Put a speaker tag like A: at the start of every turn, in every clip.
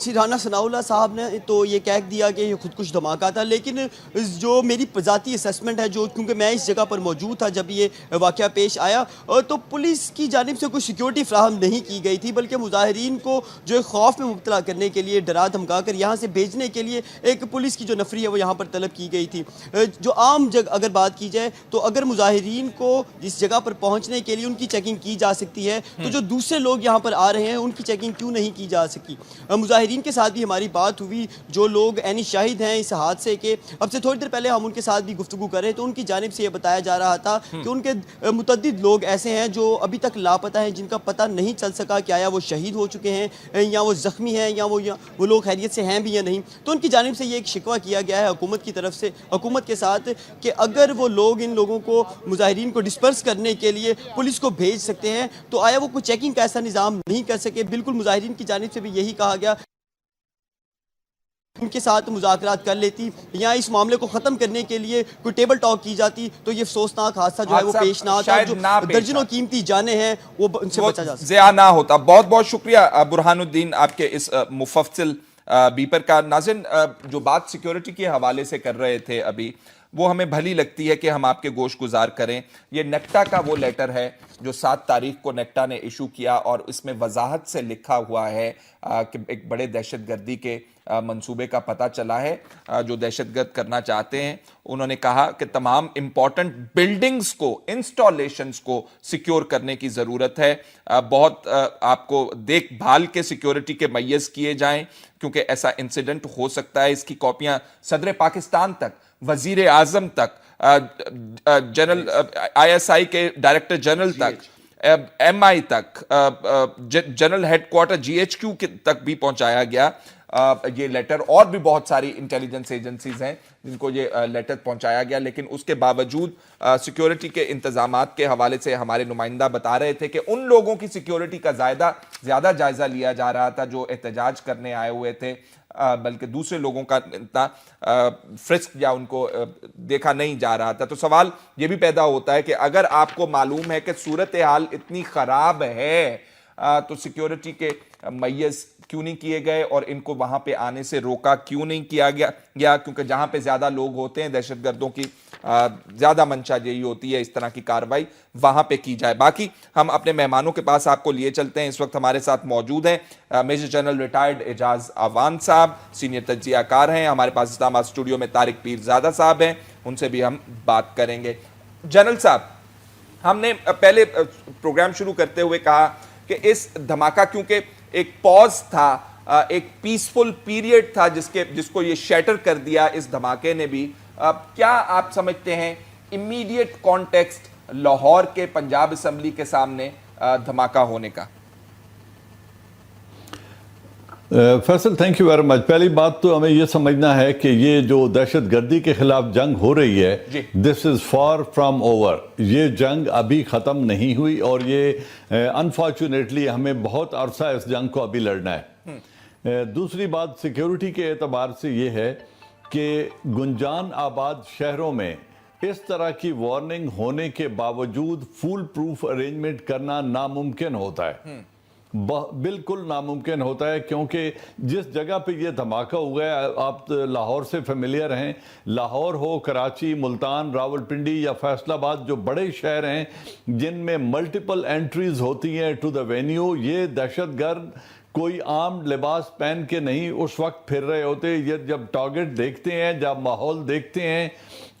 A: جی رانا ثناءاللہ صاحب نے تو یہ کہہ دیا کہ یہ خودکش دھماکہ تھا، لیکن جو میری ذاتی اسیسمنٹ ہے، جو کیونکہ میں اس جگہ پر موجود تھا جب یہ واقعہ پیش آیا، تو پولیس کی جانب سے کوئی سیکیورٹی فراہم نہیں کی گئی تھی، بلکہ مظاہرین کو جو خوف میں مبتلا کرنے کے لیے ڈرا دھمکا کر یہاں سے بھیجنے کے لیے ایک پولیس کی جو نفری ہے وہ یہاں پر طلب کی گئی تھی۔ جو عام اگر بات کی جائے تو اگر مظاہرین کو اس جگہ پر پہنچنے کے لیے ان کی چیکنگ کی جا سکتی ہے تو جو دوسرے لوگ یہاں پر آ رہے ہیں ان کی چیکنگ کیوں نہیں کی جا سکی؟ مظاہرین کے ساتھ بھی ہماری بات ہوئی، جو لوگ عینی شاہد ہیں اس حادثے کے، اب سے تھوڑی دیر پہلے ہم ان کے ساتھ بھی گفتگو کر رہے تو ان کی جانب سے یہ بتایا جا رہا تھا کہ ان کے متعدد لوگ ایسے ہیں جو ابھی تک لاپتہ ہیں، جن کا پتہ نہیں چل سکا کہ آیا وہ شہید ہو چکے ہیں یا وہ زخمی ہیں یا وہ لوگ خیریت سے ہیں بھی یا نہیں۔ تو ان کی جانب سے یہ ایک شکوہ کیا گیا ہے حکومت کی طرف سے، حکومت کے ساتھ، کہ اگر وہ لوگ ان لوگوں کو مظاہرین کو ڈسپرس کرنے کے لیے پولیس کو بھیج سکتے ہیں تو آیا وہ کوئی چیکنگ کا ایسا نظام نہیں کر سکے؟ بالکل مظاہرین کی جانب سے بھی یہی کہا گیا ان کے ساتھ مذاکرات کر لیتی یا اس معاملے کو ختم کرنے کے لیے کوئی ٹیبل ٹاک کی جاتی تو یہ افسوسناک حادثہ جو ہے وہ پیش نہ آتا، جو درجنوں قیمتی جانیں ہیں وہ ان سے بچا جا سکتا،
B: ضیاء نہ ہوتا۔ بہت بہت شکریہ برہان الدین آپ کے اس مفصل بیپر کا۔ ناظرین، جو بات سیکیورٹی کے حوالے سے کر رہے تھے ابھی، وہ ہمیں بھلی لگتی ہے کہ ہم آپ کے گوش گزار کریں۔ یہ نیکٹا کا وہ لیٹر ہے جو 7 تاریخ کو نیکٹا نے ایشو کیا، اور اس میں وضاحت سے لکھا ہوا ہے کہ ایک بڑے دہشت گردی کے منصوبے کا پتہ چلا ہے جو دہشت گرد کرنا چاہتے ہیں۔ انہوں نے کہا کہ تمام امپورٹنٹ بلڈنگز کو، انسٹالیشنز کو سیکیور کرنے کی ضرورت ہے، بہت آپ کو دیکھ بھال کے سیکیورٹی کے میز کیے جائیں کیونکہ ایسا انسیڈنٹ ہو سکتا ہے۔ اس کی کاپیاں صدر پاکستان تک، وزیر اعظم تک، جنرل ISI کے ڈائریکٹر جنرل تک، MI تک، جنرل ہیڈ کوارٹر GHQ تک بھی پہنچایا گیا یہ لیٹر، اور بھی بہت ساری انٹیلیجنس ایجنسیز ہیں جن کو یہ لیٹر پہنچایا گیا، لیکن اس کے باوجود سیکیورٹی کے انتظامات کے حوالے سے ہمارے نمائندہ بتا رہے تھے کہ ان لوگوں کی سیکیورٹی کا زیادہ جائزہ لیا جا رہا تھا جو احتجاج کرنے آئے ہوئے تھے، بلکہ دوسرے لوگوں کا اتنا فرسک یا ان کو دیکھا نہیں جا رہا تھا۔ تو سوال یہ بھی پیدا ہوتا ہے کہ اگر آپ کو معلوم ہے کہ صورتحال اتنی خراب ہے تو سیکیورٹی کے میز کیوں نہیں کیے گئے اور ان کو وہاں پہ آنے سے روکا کیوں نہیں کیا گیا؟ کیونکہ جہاں پہ زیادہ لوگ ہوتے ہیں، دہشت گردوں کی زیادہ منشا یہی ہوتی ہے اس طرح کی کارروائی وہاں پہ کی جائے۔ باقی ہم اپنے مہمانوں کے پاس آپ کو لیے چلتے ہیں۔ اس وقت ہمارے ساتھ موجود ہیں میجر جنرل ریٹائرڈ اعجاز اعوان صاحب، سینئر تجزیہ کار ہیں۔ ہمارے پاس اسلام آباد اسٹوڈیو میں طارق پیرزادہ صاحب ہیں، ان سے بھی ہم بات کریں گے۔ جنرل صاحب، ہم نے پہلے پروگرام شروع کرتے ہوئے کہا کہ اس دھماکہ کیونکہ ایک پاز تھا، ایک پیسفل پیریڈ تھا جس کو یہ شیٹر کر دیا اس دھماکے نے بھی، کیا آپ سمجھتے ہیں امیڈیٹ کانٹیکسٹ لاہور کے پنجاب اسمبلی کے سامنے دھماکہ ہونے کا؟
C: Faisal, thank you very much. پہلی بات تو ہمیں یہ سمجھنا ہے کہ یہ جو دہشت گردی کے خلاف جنگ ہو رہی ہے، دس از فار فرام اوور۔ یہ جنگ ابھی ختم نہیں ہوئی اور یہ انفارچونیٹلی ہمیں بہت عرصہ اس جنگ کو ابھی لڑنا ہے۔ دوسری بات سیکیورٹی کے اعتبار سے یہ ہے کہ گنجان آباد شہروں میں اس طرح کی وارننگ ہونے کے باوجود فول پروف ارینجمنٹ کرنا ناممکن ہوتا ہے، بالکل ناممکن ہوتا ہے، کیونکہ جس جگہ پہ یہ دھماکہ ہوا ہے، آپ لاہور سے فیملیئر ہیں، لاہور ہو، کراچی، ملتان، راولپنڈی یا فیصل آباد، جو بڑے شہر ہیں جن میں ملٹیپل انٹریز ہوتی ہیں ٹو دا وینیو، یہ دہشت گرد کوئی عام لباس پہن کے نہیں اس وقت پھر رہے ہوتے، یہ جب ٹارگٹ دیکھتے ہیں، جب ماحول دیکھتے ہیں،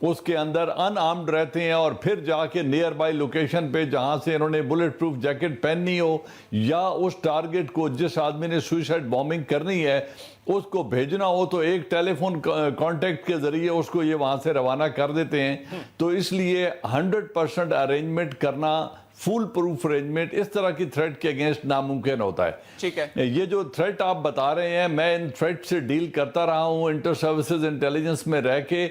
C: اس کے اندر ان آرمڈ رہتے ہیں، اور پھر جا کے نیئر بائی لوکیشن پہ جہاں سے انہوں نے بلٹ پروف جیکٹ پہننی ہو یا اس ٹارگٹ کو جس آدمی نے سوئسائڈ بومبنگ کرنی ہے اس کو بھیجنا ہو تو ایک ٹیلی فون کانٹیکٹ کے ذریعے اس کو یہ وہاں سے روانہ کر دیتے ہیں۔ تو اس لیے 100% ارینجمنٹ کرنا، فول پروف ارینجمنٹ اس طرح کی تھریٹ کے اگینسٹ ناممکن ہوتا ہے۔
B: ٹھیک ہے،
C: یہ جو تھریٹ آپ بتا رہے ہیں، میں ان تھریٹ سے ڈیل کرتا رہا ہوں انٹر سروسز انٹیلیجنس میں رہ کے۔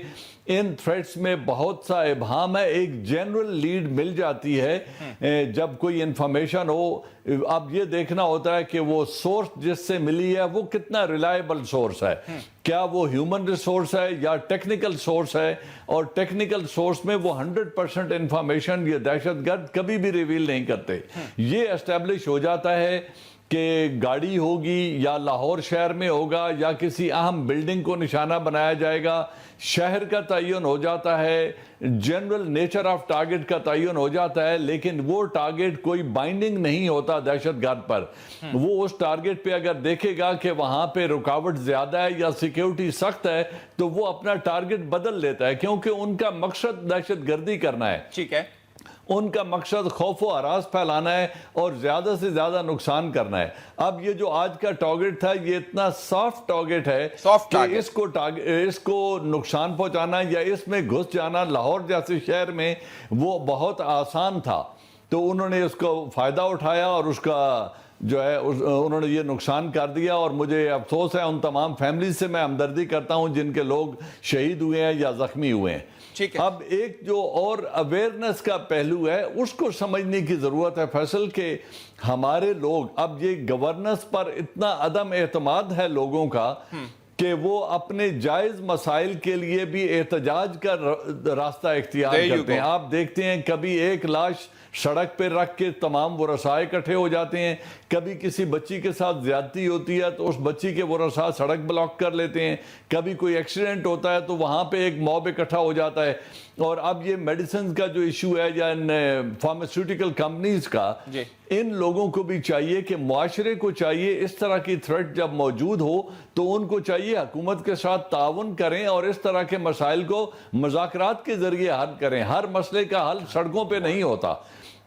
C: ان تھریٹس میں بہت سا ابہام ہے، ایک جنرل لیڈ مل جاتی ہے جب کوئی انفارمیشن ہو۔ اب یہ دیکھنا ہوتا ہے کہ وہ سورس جس سے ملی ہے وہ کتنا ریلائبل سورس ہے، کیا وہ ہیومن ریسورس ہے یا ٹیکنیکل سورس ہے، اور ٹیکنیکل سورس میں وہ 100% انفارمیشن یہ دہشت گرد کبھی بھی ریویل نہیں کرتے۔ یہ اسٹیبلش ہو جاتا ہے کہ گاڑی ہوگی یا لاہور شہر میں ہوگا یا کسی اہم بلڈنگ کو نشانہ بنایا جائے گا، شہر کا تعین ہو جاتا ہے، جنرل نیچر آف ٹارگٹ کا تعین ہو جاتا ہے، لیکن وہ ٹارگٹ کوئی بائنڈنگ نہیں ہوتا دہشت گرد پر۔ وہ اس ٹارگٹ پہ اگر دیکھے گا کہ وہاں پہ رکاوٹ زیادہ ہے یا سیکیورٹی سخت ہے تو وہ اپنا ٹارگٹ بدل لیتا ہے، کیونکہ ان کا مقصد دہشت گردی کرنا ہے۔
B: ٹھیک ہے،
C: ان کا مقصد خوف و ہراس پھیلانا ہے اور زیادہ سے زیادہ نقصان کرنا ہے۔ اب یہ جو آج کا ٹارگٹ تھا یہ اتنا سافٹ ٹارگٹ ہے کہ اس کو نقصان پہنچانا یا اس میں گھس جانا لاہور جیسے شہر میں وہ بہت آسان تھا، تو انہوں نے اس کو فائدہ اٹھایا اور اس کا جو ہے انہوں نے یہ نقصان کر دیا، اور مجھے افسوس ہے ان تمام فیملیز سے، میں ہمدردی کرتا ہوں جن کے لوگ شہید ہوئے ہیں یا زخمی ہوئے ہیں۔ اب ایک جو اور اویئرنس کا پہلو ہے اس کو سمجھنے کی ضرورت ہے فیصل، کہ ہمارے لوگ اب یہ گورننس پر اتنا عدم اعتماد ہے لوگوں کا کہ وہ اپنے جائز مسائل کے لیے بھی احتجاج کا راستہ اختیار کرتے ہیں۔ آپ دیکھتے ہیں کبھی ایک لاش سڑک پہ رکھ کے تمام ورثاء اکٹھے ہو جاتے ہیں، کبھی کسی بچی کے ساتھ زیادتی ہوتی ہے تو اس بچی کے ورثاء سڑک بلاک کر لیتے ہیں، کبھی کوئی ایکسیڈنٹ ہوتا ہے تو وہاں پہ ایک موب اکٹھا ہو جاتا ہے۔ اور اب یہ میڈیسنز کا جو ایشو ہے یا فارماسیوٹیکل کمپنیز کا، ان لوگوں کو بھی چاہیے کہ معاشرے کو چاہیے اس طرح کی تھریٹ جب موجود ہو تو ان کو چاہیے حکومت کے ساتھ تعاون کریں اور اس طرح کے مسائل کو مذاکرات کے ذریعے حل کریں۔ ہر مسئلے کا حل سڑکوں پہ نہیں ہوتا،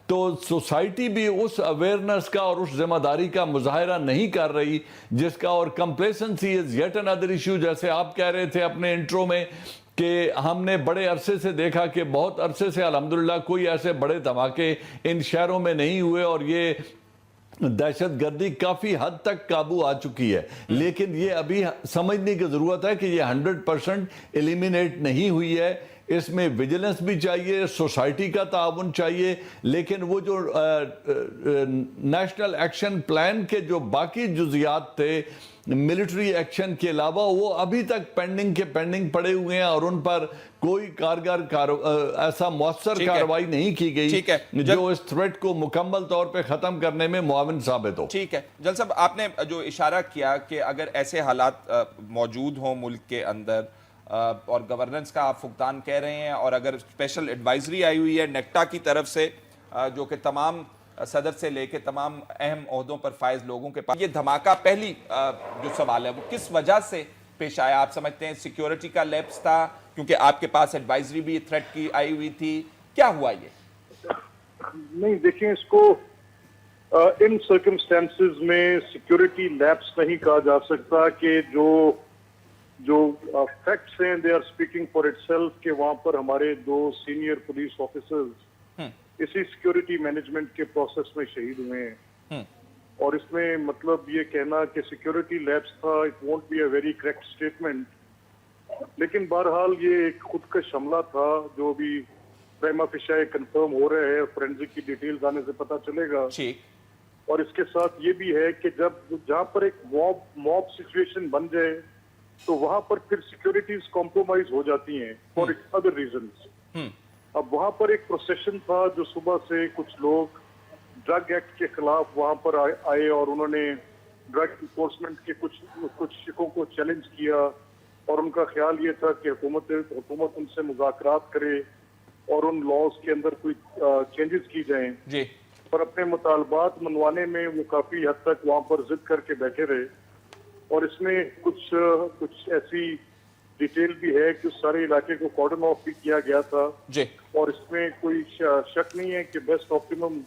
C: تو سوسائٹی بھی اس اویئرنس کا اور اس ذمہ داری کا مظاہرہ نہیں کر رہی جس کا، اور complacency is yet another issue, جیسے آپ کہہ رہے تھے اپنے انٹرو میں کہ ہم نے بڑے عرصے سے دیکھا کہ بہت عرصے سے الحمدللہ کوئی ایسے بڑے دھماکے ان شہروں میں نہیں ہوئے اور یہ دہشت گردی کافی حد تک قابو آ چکی ہے، لیکن یہ ابھی سمجھنے کی ضرورت ہے کہ یہ 100% ایلیمینیٹ نہیں ہوئی ہے۔ اس میں ویجیلنس بھی چاہیے، سوسائٹی کا تعاون چاہیے، لیکن وہ جو نیشنل ایکشن پلان کے جو باقی جزیات تھے ملٹری ایکشن کے علاوہ، وہ ابھی تک پینڈنگ پڑے ہوئے ہیں اور ان پر کوئی کارگر ایسا مؤثر کارروائی نہیں کی گئی جو اس تھریٹ کو مکمل طور پہ ختم کرنے میں معاون ثابت ہو۔
B: ٹھیک ہے جل صاحب، آپ نے جو اشارہ کیا کہ اگر ایسے حالات موجود ہوں ملک کے اندر اور گورننس کا آپ فقدان کہہ رہے ہیں، اور اگر اسپیشل ایڈوائزری آئی ہوئی ہے نیکٹا کی طرف سے جو کہ تمام صدر سے لے کے تمام اہم عہدوں پر فائز لوگوں کے پاس، یہ دھماکہ پہلی جو سوال ہے وہ کس وجہ سے پیش آیا؟ آپ سمجھتے ہیں سیکیورٹی کا لیپس تھا کیونکہ آپ کے پاس ایڈوائزری بھی تھریٹ کی آئی ہوئی تھی، کیا ہوا یہ؟
D: نہیں دیکھیں، اس کو ان سرکمسٹانسز میں سیکیورٹی لیپس نہیں کہا جا سکتا کہ جو فیکٹس ہیں they are speaking for itself, کہ وہاں پر ہمارے 2 سینئر پولیس آفیسرز اسی سیکیورٹی مینجمنٹ کے پروسیس میں شہید ہوئے ہیں، اور اس میں مطلب یہ کہنا کہ سیکیورٹی لیپس تھا، it won't be a very correct statement, لیکن بہرحال یہ ایک خودکش حملہ تھا جو بھی پریما فیشائے کنفرم ہو رہے ہیں، فورینزک کی ڈیٹیلز آنے سے پتہ چلے گا۔ اور اس کے ساتھ یہ بھی ہے کہ جہاں پر ایک موب سچویشن بن جائے تو وہاں پر پھر سیکیورٹیز کمپرومائز ہو جاتی ہیں فار ادر ریزنز۔ اب وہاں پر ایک پروسیشن تھا جو صبح سے کچھ لوگ ڈرگ ایکٹ کے خلاف وہاں پر آئے اور انہوں نے ڈرگ انفورسمنٹ کے کچھ شکوں کو چیلنج کیا، اور ان کا خیال یہ تھا کہ حکومت ان سے مذاکرات کرے اور ان لاز کے اندر کوئی چینجز کی جائیں، اور اپنے مطالبات منوانے میں وہ کافی حد تک وہاں پر ضد کر کے بیٹھے رہے۔ اور اس میں کچھ ایسی ڈیٹیل بھی ہے کہ اس سارے علاقے کو کارڈن آف بھی کیا گیا تھا، اور اس میں کوئی شک نہیں ہے کہ بیسٹ آپٹیمم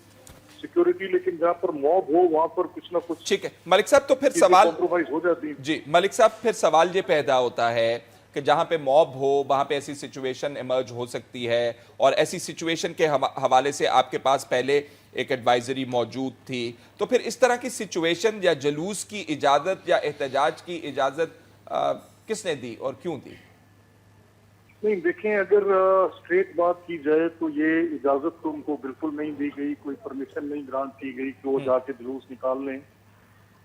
D: سیکیورٹی، لیکن جہاں پر موب ہو وہاں پر کچھ نہ کچھ
B: ٹھیک ہے ملک صاحب، تو پھر سوال
D: کمپرومائز ہو جاتی ہے۔
B: جی ملک صاحب، پھر سوال یہ پیدا ہوتا ہے کہ جہاں پہ موب ہو وہاں پہ ایسی سچویشن ایمرج ہو سکتی ہے، اور ایسی سچویشن کے حوالے سے آپ کے پاس پہلے ایک ایڈوائزری موجود تھی، تو پھر اس طرح کی سچویشن یا جلوس کی اجازت یا احتجاج کی اجازت کس نے دی اور کیوں دی؟
D: نہیں دیکھیں، اگر اسٹریٹ بات کی جائے تو یہ اجازت تو ان کو بالکل نہیں دی گئی، کوئی پرمیشن نہیں گرانٹ کی گئی کہ وہ جا کے جلوس نکال لیں۔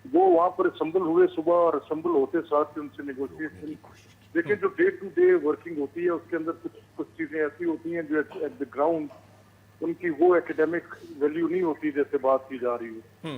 D: وہ وہاں پر اسمبل ہوئے صبح، اور اسمبل ہوتے ساتھ ان سے نیگوشیشن، دیکھیں جو ڈے ٹو ڈے ورکنگ ہوتی ہے اس کے اندر کچھ چیزیں ایسی ہوتی ہیں جو ایٹ دا گراؤنڈ ان کی وہ ایکیڈیمک ویلیو نہیں ہوتی جیسے بات کی جا رہی ہے۔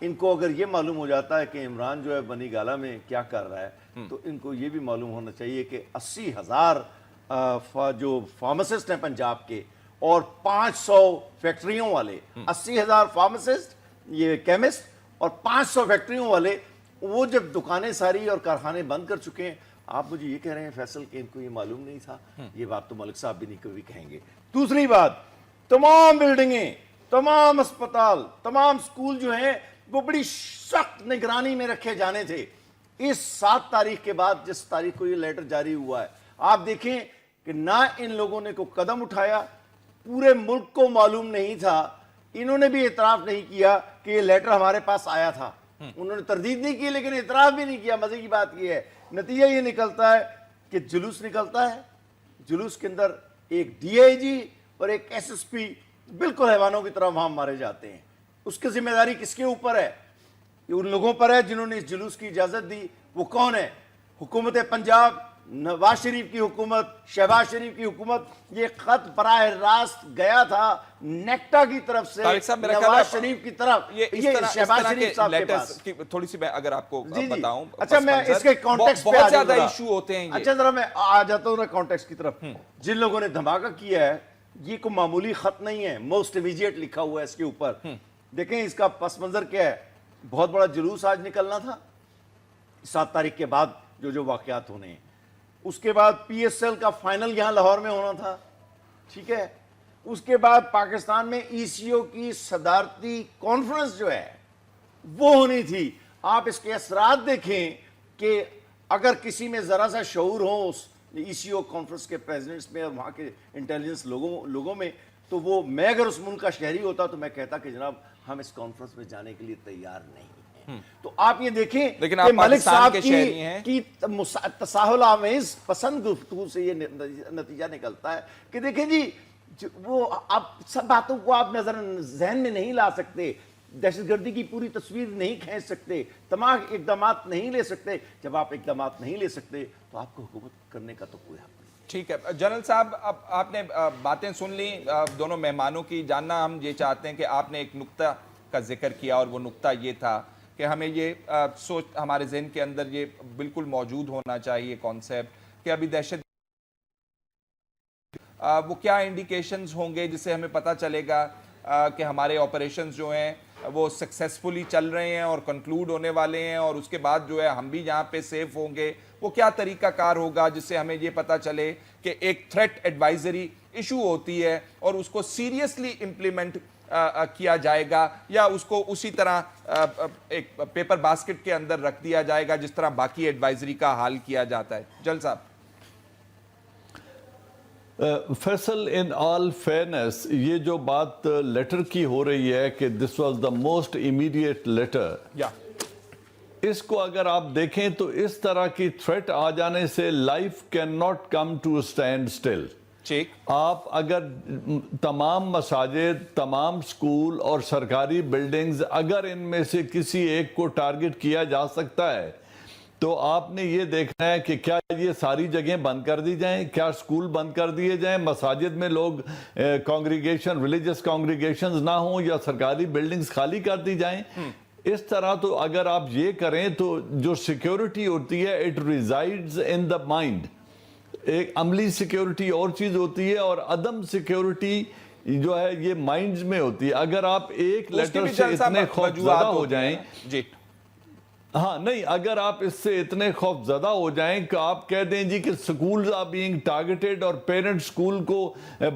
E: ان کو اگر یہ معلوم ہو جاتا ہے کہ عمران جو ہے بنی گالہ میں کیا کر رہا ہے تو ان کو یہ بھی معلوم ہونا چاہیے کہ 80,000 جو فارماسسٹ ہیں پنجاب کے اور 500 فیکٹریوں والے 80,000 فارماسسٹ یہ کیمسٹ اور 500 فیکٹریوں والے وہ جب دکانیں ساری اور کارخانے بند کر چکے ہیں. آپ مجھے یہ کہہ رہے ہیں فیصل کہ ان کو یہ معلوم نہیں تھا؟ یہ بات تو ملک صاحب بھی نہیں کبھی کہیں گے. دوسری بات، تمام بلڈنگیں، تمام اسپتال، تمام سکول جو ہیں وہ بڑی سخت نگرانی میں رکھے جانے تھے. اس 7 تاریخ کے بعد جس تاریخ کو یہ لیٹر جاری ہوا ہے، آپ دیکھیں کہ نہ ان لوگوں نے کوئی قدم اٹھایا، پورے ملک کو معلوم نہیں تھا، انہوں نے بھی اعتراف نہیں کیا کہ یہ لیٹر ہمارے پاس آیا تھا. انہوں نے تردید نہیں کی لیکن اعتراف بھی نہیں کیا. مزے کی بات یہ ہے نتیجہ یہ نکلتا ہے کہ جلوس نکلتا ہے، جلوس کے اندر ایک ڈی آئی جی اور ایک ایس ایس پی بالکل حیوانوں کی طرح وہاں مارے جاتے ہیں. اس کی ذمہ داری کس کے اوپر ہے؟ یہ ان لوگوں پر ہے جنہوں نے اس جلوس کی اجازت دی. وہ کون ہے؟ حکومت پنجاب، نواز شریف کی حکومت، شہباز شریف کی حکومت. یہ خط براہ راست گیا تھا نیکٹا کی طرف سے نواز شریف کی طرف، یہ شہباز شریف صاحب کے پاس.
B: تھوڑی سی میں اگر آپ کو بتاؤں،
E: اچھا میں اس کے کانٹیکسٹ پہ
B: بہت زیادہ ایشو ہوتے ہیں.
E: اچھا ذرا میں آ جاتا ہوں نا کانٹیکسٹ کی طرف. جن لوگوں نے دھماکہ کیا ہے یہ کوئی معمولی خط نہیں ہے، موسٹ امیجیٹ لکھا ہوا ہے اس کے اوپر. دیکھیں اس کا پس منظر کیا ہے. بہت بڑا جلوس آج نکلنا تھا 7 تاریخ کے بعد جو واقعات ہونے ہیں. اس کے بعد پی ایس ایل کا فائنل یہاں لاہور میں ہونا تھا، ٹھیک ہے. اس کے بعد پاکستان میں ای سی او کی صدارتی کانفرنس جو ہے وہ ہونی تھی. آپ اس کے اثرات دیکھیں کہ اگر کسی میں ذرا سا شعور ہو اس ای سی او کانفرنس کے پریزیڈنٹس میں اور وہاں کے انٹیلیجنس لوگوں میں، تو وہ میں اگر اس ملک کا شہری ہوتا تو میں کہتا کہ جناب ہم اس کانفرنس میں جانے کے لیے تیار نہیں ہیں. تو آپ یہ دیکھیں کہ ملک صاحب کی تساہل آمیز پسند گفتگو سے یہ نتیجہ نکلتا ہے کہ دیکھیں جی وہ آپ سب باتوں کو آپ نظر ذہن میں نہیں لا سکتے، دہشت گردی کی پوری تصویر نہیں کھینچ سکتے، تمام اقدامات نہیں لے سکتے. جب آپ اقدامات نہیں لے سکتے تو آپ کو حکومت کرنے کا تو کوئی حق نہیں.
B: ٹھیک ہے جنرل صاحب، اب آپ نے باتیں سن لی دونوں مہمانوں کی. جاننا ہم یہ چاہتے ہیں کہ آپ نے ایک نقطہ کا ذکر کیا اور وہ نقطہ یہ تھا کہ ہمیں یہ سوچ ہمارے ذہن کے اندر یہ بالکل موجود ہونا چاہیے کانسیپٹ کہ ابھی دہشت وہ کیا انڈیکیشنز ہوں گے جس سے ہمیں پتہ چلے گا کہ ہمارے آپریشنز جو ہیں وہ سکسیسفلی چل رہے ہیں اور کنکلوڈ ہونے والے ہیں، اور اس کے بعد جو ہے ہم بھی یہاں پہ سیف ہوں گے. وہ کیا طریقہ کار ہوگا جس سے ہمیں یہ پتہ چلے کہ ایک تھریٹ ایڈوائزری ایشو ہوتی ہے اور اس کو سیریسلی امپلیمنٹ کیا جائے گا، یا اس کو اسی طرح ایک پیپر باسکٹ کے اندر رکھ دیا جائے گا جس طرح باقی ایڈوائزری کا حال کیا جاتا ہے؟ جل صاحب.
C: فیصل، ان آل فیئرنیس یہ جو بات لیٹر کی ہو رہی ہے کہ this was the most immediate letter, اس کو اگر آپ دیکھیں تو اس طرح کی تھریٹ آ جانے سے life cannot come to standstill. آپ اگر تمام مساجد، تمام سکول اور سرکاری بلڈنگز اگر ان میں سے کسی ایک کو ٹارگٹ کیا جا سکتا ہے تو آپ نے یہ دیکھنا ہے کہ کیا یہ ساری جگہیں بند کر دی جائیں، کیا سکول بند کر دیے جائیں، مساجد میں لوگ کانگریگیشن ریلیجس کانگریگیشنز نہ ہوں، یا سرکاری بلڈنگز خالی کر دی جائیں. اس طرح تو اگر آپ یہ کریں تو جو سیکیورٹی ہوتی ہے it resides in the mind. ایک عملی سیکیورٹی اور چیز ہوتی ہے اور عدم سیکیورٹی جو ہے یہ مائنڈز میں ہوتی ہے. اگر آپ ایک لیٹر سے اتنے خوف زدہ ہو جائیں، ہاں نہیں، اگر آپ اس سے اتنے خوف زدہ ہو جائیں کہ آپ کہہ دیں جی کہ سکولز آر بینگ ٹارگیٹڈ اور پیرنٹ سکول کو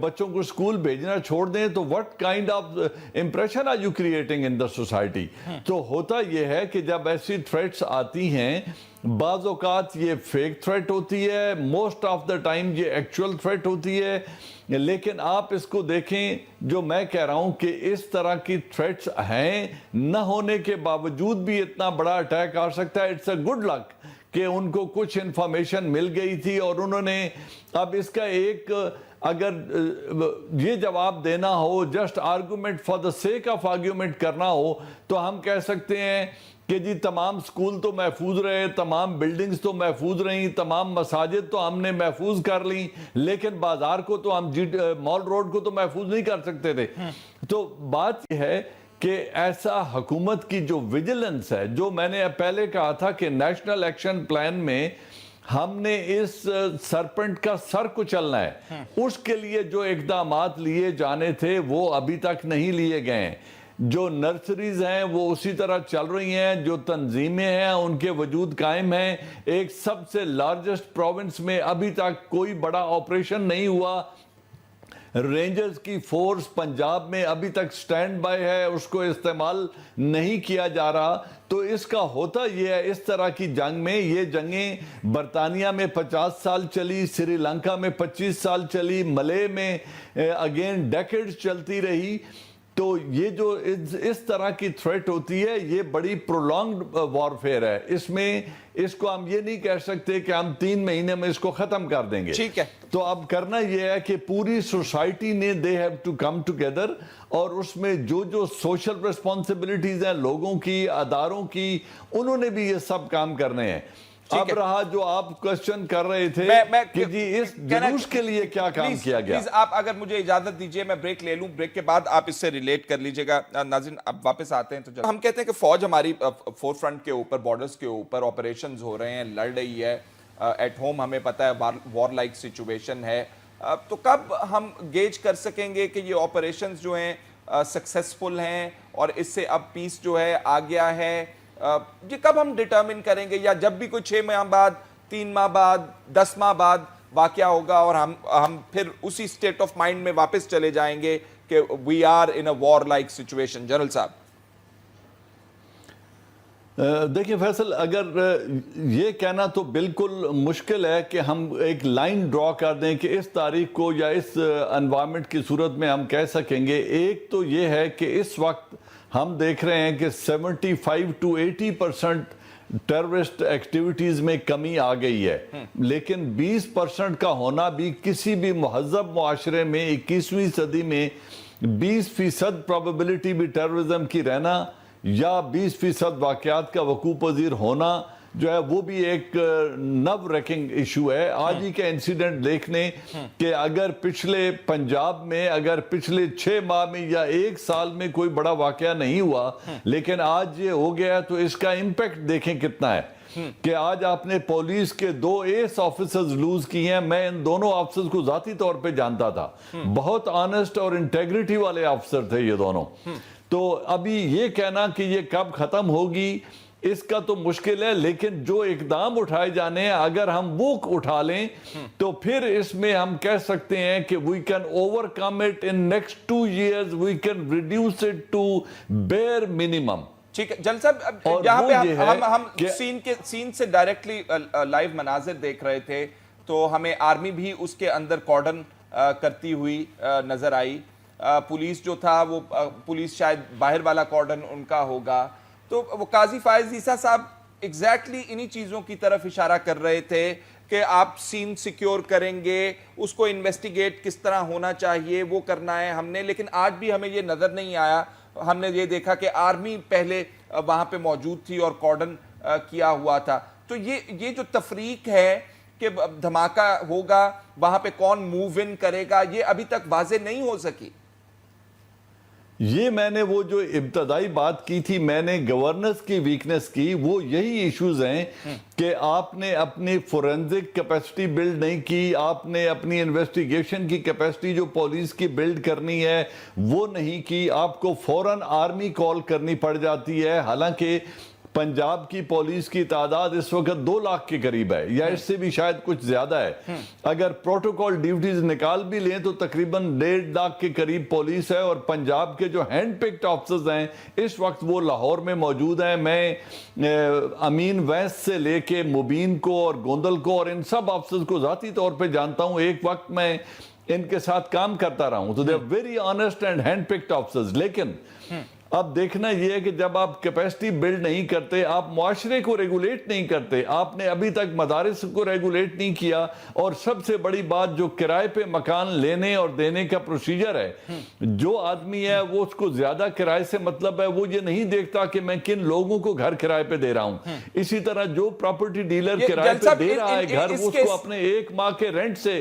C: بچوں کو سکول بھیجنا چھوڑ دیں، تو what kind of impression are you creating in the society؟ تو ہوتا یہ ہے کہ جب ایسی تھریٹس آتی ہیں، بعض اوقات یہ فیک تھریٹ ہوتی ہے، موسٹ آف دا ٹائم یہ ایکچوئل تھریٹ ہوتی ہے. لیکن آپ اس کو دیکھیں، جو میں کہہ رہا ہوں کہ اس طرح کی تھریٹس ہیں، نہ ہونے کے باوجود بھی اتنا بڑا اٹیک آ سکتا ہے. اٹس اے گڈ لک کہ ان کو کچھ انفارمیشن مل گئی تھی اور انہوں نے اب اس کا ایک اگر یہ جواب دینا ہو، just argument for the sake of argument کرنا ہو، تو ہم کہہ سکتے ہیں کہ جی تمام سکول تو محفوظ رہے، تمام بلڈنگز تو محفوظ رہیں، تمام مساجد تو ہم نے محفوظ کر لیں، لیکن بازار کو تو ہم مال روڈ کو تو محفوظ نہیں کر سکتے تھے. تو بات یہ ہے کہ ایسا حکومت کی جو ویجیلنس ہے، جو میں نے پہلے کہا تھا کہ نیشنل ایکشن پلان میں ہم نے اس سرپنٹ کا سر کچلنا ہے، اس کے لیے جو اقدامات لیے جانے تھے وہ ابھی تک نہیں لیے گئے ہیں۔ جو نرسریز ہیں وہ اسی طرح چل رہی ہیں، جو تنظیمیں ہیں ان کے وجود قائم ہیں۔ ایک سب سے لارجسٹ پروونس میں ابھی تک کوئی بڑا آپریشن نہیں ہوا۔ رینجرز کی فورس پنجاب میں ابھی تک سٹینڈ بائی ہے، اس کو استعمال نہیں کیا جا رہا۔ تو اس کا ہوتا یہ ہے، اس طرح کی جنگ میں، یہ جنگیں برطانیہ میں 50 سال چلی، سری لنکا میں 25 سال چلی، ملے میں اگین ڈیکیڈز چلتی رہی۔ تو یہ جو اس طرح کی تھریٹ ہوتی ہے یہ بڑی پرولونگڈ وارفیئر ہے۔ اس میں اس کو ہم یہ نہیں کہہ سکتے کہ ہم 3 مہینے میں اس کو ختم کر دیں گے۔
B: ٹھیک ہے،
C: تو اب کرنا یہ ہے کہ پوری سوسائٹی نے they have to come together, اور اس میں جو سوشل ریسپانسبلٹیز ہیں لوگوں کی، اداروں کی، انہوں نے بھی یہ سب کام کرنے ہیں۔ اب رہا جو آپ کوشچن کر رہے تھے کہ جی اس جلوس کے لیے کیا کام کیا گیا۔
B: پلیز آپ اگر مجھے اجازت دیجئے میں بریک لے لوں، بریک کے بعد آپ اس سے ریلیٹ کر لیجئے گا۔ ناظرین اب واپس آتے ہیں تو ہم کہتے ہیں کہ فوج ہماری فور فرنٹ کے اوپر، بارڈرز کے اوپر آپریشنز ہو رہے ہیں، لڑ رہی ہے۔ ایٹ ہوم ہمیں پتہ ہے وار لائک سچویشن ہے، تو کب ہم گیج کر سکیں گے کہ یہ آپریشنز جو ہیں سکسیسفل ہیں اور اس سے اب پیس جو ہے آ گیا ہے؟ یہ کب ہم ڈیٹرمن کریں گے، یا جب بھی کوئی 6 ماہ بعد، 3 ماہ بعد، 10 ماہ بعد واقعہ ہوگا اور ہم پھر اسی سٹیٹ آف مائنڈ میں واپس چلے جائیں گے کہ we are in a war like situation? General صاحب
C: دیکھیں فیصل، اگر یہ کہنا تو بالکل مشکل ہے کہ ہم ایک لائن ڈرا کر دیں کہ اس تاریخ کو یا اس انوائرمنٹ کی صورت میں ہم کہہ سکیں گے۔ ایک تو یہ ہے کہ اس وقت ہم دیکھ رہے ہیں کہ 75 to 80% ٹیررسٹ ایکٹیویٹیز میں کمی آ گئی ہے، لیکن 20% کا ہونا بھی کسی بھی مہذب معاشرے میں 21ویں صدی میں 20% پروبیبلٹی بھی ٹیررزم کی رہنا یا 20% واقعات کا وقوع پذیر ہونا جو ہے وہ بھی ایک نرو ریکنگ ایشو ہے۔ آج ہی کا انسیڈنٹ دیکھنے کہ اگر پچھلے پنجاب میں اگر پچھلے 6 ماہ میں یا 1 سال میں کوئی بڑا واقعہ نہیں ہوا، لیکن آج یہ ہو گیا تو اس کا امپیکٹ دیکھیں کتنا ہے کہ آج آپ نے پولیس کے 2 ایس آفیسرز لوز کی ہیں۔ میں ان دونوں آفیسرز کو ذاتی طور پہ جانتا تھا، بہت آنسٹ اور انٹیگریٹی والے آفیسر تھے یہ دونوں۔ تو ابھی یہ کہنا کہ یہ کب ختم ہوگی اس کا تو مشکل ہے، لیکن جو اقدام اٹھائے جانے ہیں اگر ہم وہ اٹھا لیں تو پھر اس میں ہم کہہ سکتے ہیں کہ we can overcome it in next 2 years, we can reduce it to bare minimum۔
B: ٹھیک ہے جنرل صاحب، یہاں پہ ہم سین سے ڈائریکٹلی لائیو مناظر دیکھ رہے تھے تو ہمیں آرمی بھی اس کے اندر کارڈن کرتی ہوئی نظر آئی۔ پولیس جو تھا وہ پولیس شاید باہر والا کارڈن ان کا ہوگا۔ تو وہ قاضی فائز عیسیٰ صاحب ایگزیکٹلی انہی چیزوں کی طرف اشارہ کر رہے تھے کہ آپ سین سیکیور کریں گے، اس کو انویسٹیگیٹ کس طرح ہونا چاہیے وہ کرنا ہے ہم نے۔ لیکن آج بھی ہمیں یہ نظر نہیں آیا، ہم نے یہ دیکھا کہ آرمی پہلے وہاں پہ موجود تھی اور کارڈن کیا ہوا تھا۔ تو یہ جو تفریق ہے کہ دھماکہ ہوگا وہاں پہ کون موو ان کرے گا، یہ ابھی تک واضح نہیں ہو سکی۔
C: یہ میں نے وہ جو ابتدائی بات کی تھی، میں نے گورننس کی ویکنس کی، وہ یہی ایشوز ہیں کہ آپ نے اپنی فورنزک کیپیسٹی بلڈ نہیں کی، آپ نے اپنی انویسٹیگیشن کی کیپیسٹی جو پولیس کی بلڈ کرنی ہے وہ نہیں کی، آپ کو فوراً آرمی کال کرنی پڑ جاتی ہے، حالانکہ پنجاب کی پولیس کی تعداد اس وقت 2 لاکھ کے قریب ہے یا اس سے بھی شاید کچھ زیادہ ہے۔ اگر پروٹوکول ڈیوٹیز نکال بھی لیں تو تقریباً 1.5 لاکھ کے قریب پولیس ہے، اور پنجاب کے جو ہینڈ پکڈ آفیسرز ہیں اس وقت وہ لاہور میں موجود ہیں۔ میں امین ویس سے لے کے مبین کو اور گوندل کو اور ان سب آفیسرز کو ذاتی طور پہ جانتا ہوں، ایک وقت میں ان کے ساتھ کام کرتا رہا ہوں، تو they are very honest and handpicked officers. لیکن اب دیکھنا یہ ہے کہ جب آپ کیپیسٹی بلڈ نہیں کرتے، آپ معاشرے کو ریگولیٹ نہیں کرتے، آپ نے ابھی تک مدارس کو ریگولیٹ نہیں کیا، اور سب سے بڑی بات جو کرائے پہ مکان لینے اور دینے کا پروسیجر ہے، جو آدمی ہے وہ اس کو زیادہ کرائے سے مطلب ہے، وہ یہ نہیں دیکھتا کہ میں کن لوگوں کو گھر کرائے پہ دے رہا ہوں۔ اسی طرح جو پراپرٹی ڈیلر کرائے پہ دے رہا ہے گھر، وہ اس کو اپنے 1 ماہ کے رینٹ سے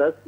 F: 10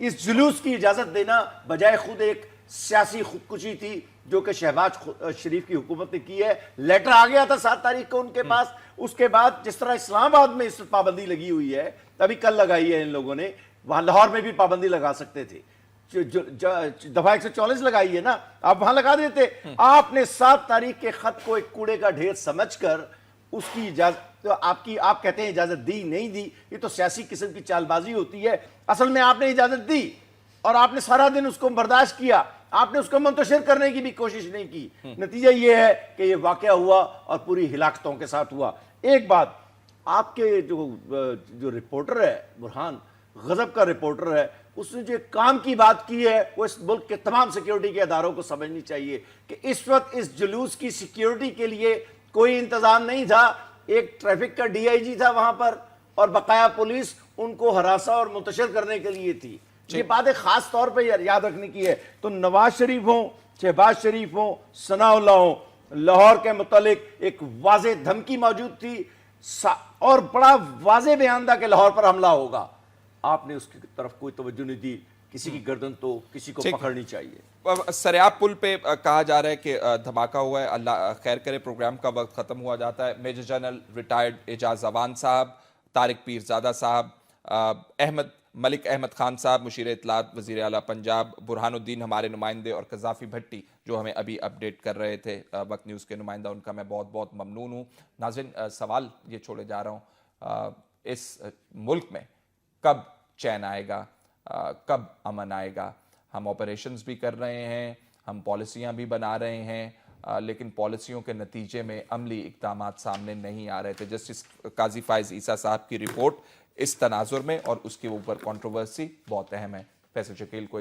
E: اس جلوس کی اجازت دینا بجائے خود ایک سیاسی خودکشی تھی جو کہ شہباز شریف کی حکومت نے کی ہے. لیٹر آ گیا تھا 7 تاریخ کو ان کے پاس. اس کے بعد جس طرح اسلام آباد میں اس پابندی لگی ہوئی ہے, ابھی کل لگائی ہے ان لوگوں نے, وہاں لاہور میں بھی پابندی لگا سکتے تھے. دفعہ 144 لگائی ہے نا, آپ وہاں لگا دیتے. آپ نے 7 تاریخ کے خط کو ایک کوڑے کا ڈھیر سمجھ کر اس کی اجازت, تو آپ کہتے ہیں اجازت دی نہیں دی, یہ تو سیاسی قسم کی چال بازی ہوتی ہے. اصل میں آپ نے اجازت دی اور آپ نے سارا دن اس کو برداشت کیا, آپ نے اس کو منتشر کرنے کی بھی کوشش نہیں کی. نتیجہ یہ ہے کہ یہ واقعہ ہوا اور پوری ہلاکتوں کے ساتھ ہوا. ایک بات, آپ کے جو رپورٹر ہے برہان, غضب کا رپورٹر ہے, اس نے جو کام کی بات کی ہے وہ اس ملک کے تمام سیکیورٹی کے اداروں کو سمجھنی چاہیے کہ اس وقت اس جلوس کی سیکیورٹی کے لیے کوئی انتظام نہیں تھا. ایک ٹریفک کا ڈی آئی جی تھا وہاں پر اور بقایا پولیس ان کو ہراساں اور منتشر کرنے کے لیے تھی. یہ باتیں خاص طور پہ یاد رکھنے کی ہے. تو نواز شریف ہوں, شہباز شریف ہوں, ثناء اللہ ہوں, لاہور کے متعلق ایک واضح دھمکی موجود تھی اور بڑا واضح بیان تھا کہ لاہور پر حملہ ہوگا. آپ نے اس کی طرف کوئی توجہ نہیں دی. کسی کی گردن تو کسی کو پکڑنی چاہیے.
B: سریاب پل پہ کہا جا رہا ہے کہ دھماکہ ہوا ہے. اللہ خیر کرے, پروگرام کا وقت ختم ہوا جاتا ہے. میجر جنرل ریٹائرڈ اعجاز اوان صاحب, طارق پیرزادہ صاحب, ملک احمد خان صاحب مشیر اطلاعات وزیر اعلیٰ پنجاب, برہان الدین ہمارے نمائندے, اور قذافی بھٹی جو ہمیں ابھی اپڈیٹ کر رہے تھے وقت نیوز کے نمائندہ, ان کا میں بہت بہت ممنون ہوں. ناظرین, سوال یہ چھوڑے جا رہا ہوں, اس ملک میں کب چین آئے گا, کب امن آئے گا؟ ہم آپریشنز بھی کر رہے ہیں, ہم پالیسیاں بھی بنا رہے ہیں, لیکن پالیسیوں کے نتیجے میں عملی اقدامات سامنے نہیں آ رہے تھے. جسٹس قاضی فائز عیسیٰ صاحب کی رپورٹ اس تناظر میں اور اس کے اوپر کنٹروورسی بہت اہم ہے. فیصل شکیل کو